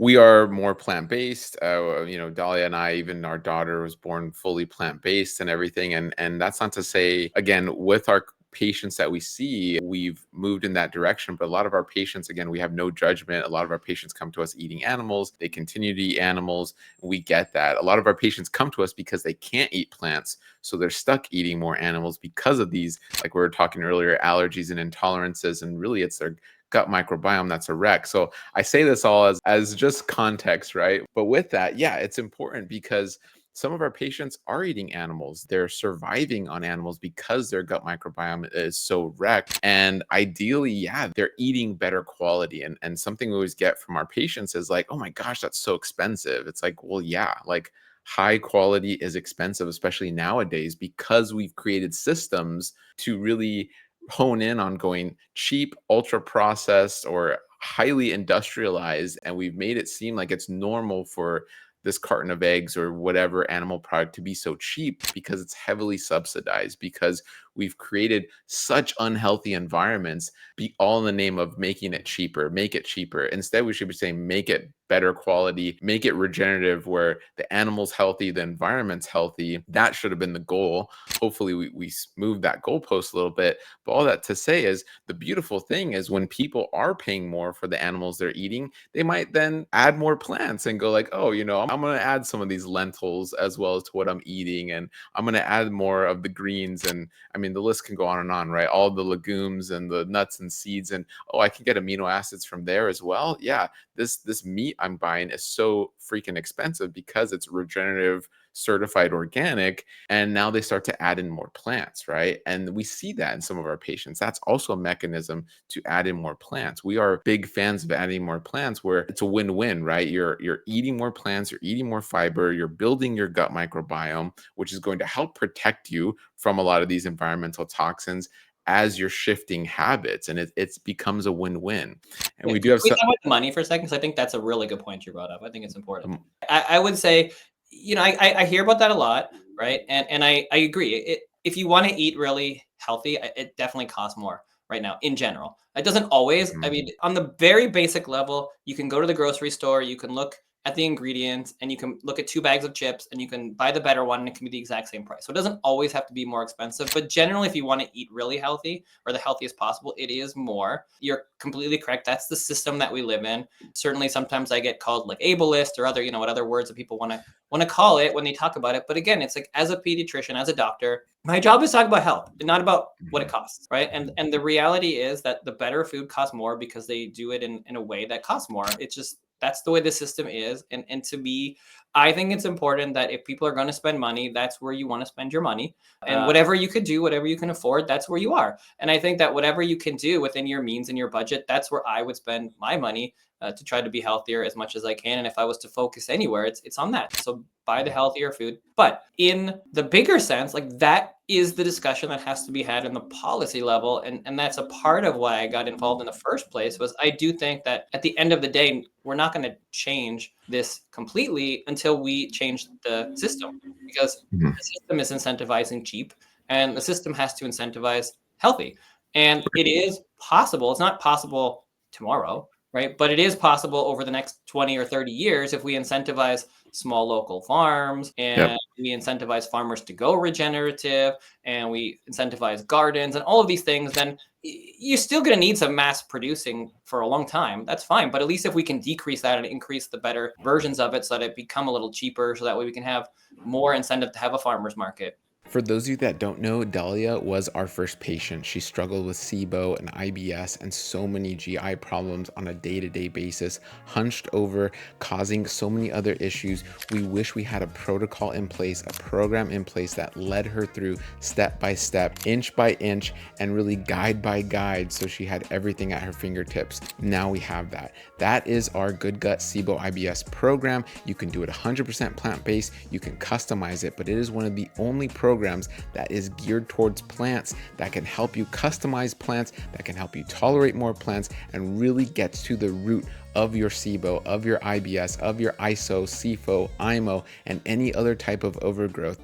We are more plant-based. Dahlia and I, even our daughter was born fully plant-based and everything. And that's not to say, again, with our patients that we see, we've moved in that direction. But a lot of our patients, again, we have no judgment. A lot of our patients come to us eating animals. They continue to eat animals. We get that. A lot of our patients come to us because they can't eat plants. So they're stuck eating more animals because of these, like we were talking earlier, allergies and intolerances. And really, it's their gut microbiome that's a wreck. So I say this all as just context, right? But with that, yeah, it's important because some of our patients are eating animals. They're surviving on animals because their gut microbiome is so wrecked. And ideally, yeah, they're eating better quality. And something we always get from our patients is like, oh my gosh, that's so expensive. It's like, well, yeah, like high quality is expensive, especially nowadays, because we've created systems to really hone in on going cheap, ultra processed, or highly industrialized. And we've made it seem like it's normal for this carton of eggs or whatever animal product to be so cheap because it's heavily subsidized, because we've created such unhealthy environments, be all in the name of making it cheaper, make it cheaper. Instead, we should be saying make it better quality, make it regenerative, where the animal's healthy, the environment's healthy. That should have been the goal. Hopefully we moved that goalpost a little bit. But all that to say is, the beautiful thing is when people are paying more for the animals they're eating, they might then add more plants and go like, oh, I'm going to add some of these lentils as well as to what I'm eating. And I'm going to add more of the greens. And I mean, the list can go on, right? All the legumes and the nuts and seeds. And, oh, I can get amino acids from there as well. Yeah, this meat I'm buying is so freaking expensive because it's regenerative, certified organic. And now they start to add in more plants, right? And we see that in some of our patients. That's also a mechanism to add in more plants. We are big fans of adding more plants, where it's a win-win, right? You're eating more plants, you're eating more fiber, you're building your gut microbiome, which is going to help protect you from a lot of these environmental toxins as you're shifting habits, and it becomes a win-win. And Yeah, we can do have we some. talk about money for a second? Because I think that's a really good point you brought up. I think it's important. I would say, I hear about that a lot, right? And I agree. If you want to eat really healthy, it definitely costs more right now in general. It doesn't always. I Mhm. mean, on the very basic level, you can go to the grocery store, you can look at the ingredients, and you can look at 2 bags of chips, and you can buy the better one, and it can be the exact same price. So it doesn't always have to be more expensive. But generally, if you want to eat really healthy or the healthiest possible, it is more. You're completely correct. That's the system that we live in. Certainly, sometimes I get called like ableist or other, what other words that people want to call it when they talk about it. But again, it's like, as a pediatrician, as a doctor, my job is to talk about health and not about what it costs, right? And the reality is that the better food costs more because they do it in a way that costs more. It's just, that's the way the system is. And to me, I think it's important that if people are going to spend money, that's where you want to spend your money. And whatever you could do, whatever you can afford, that's where you are. And I think that whatever you can do within your means and your budget, that's where I would spend my money, to try to be healthier as much as I can. And if I was to focus anywhere, it's on that. So buy the healthier food. But in the bigger sense, like, that is the discussion that has to be had in the policy level. And that's a part of why I got involved in the first place. Was I do think that at the end of the day, we're not going to change this completely until we change the system, because Mhm. the system is incentivizing cheap, and the system has to incentivize healthy. And it is possible. It's not possible tomorrow, right? But it is possible over the next 20 or 30 years if we incentivize small local farms, Yep. and we incentivize farmers to go regenerative, and we incentivize gardens and all of these things. Then you're still going to need some mass producing for a long time. That's fine. But at least if we can decrease that and increase the better versions of it so that it become a little cheaper, so that way we can have more incentive to have a farmer's market. For those of you that don't know, Dahlia was our first patient. She struggled with SIBO and IBS and so many GI problems on a day-to-day basis, hunched over, causing so many other issues. We wish we had a protocol in place, a program in place that led her through step by step, inch by inch, and really guide by guide, so she had everything at her fingertips. Now we have that. That is our Good Gut SIBO IBS program. You can do it 100% plant-based. You can customize it, but it is one of the only programs that is geared towards plants, that can help you customize plants, that can help you tolerate more plants, and really gets to the root of your SIBO, of your IBS, of your ISO, SIFO, IMO, and any other type of overgrowth.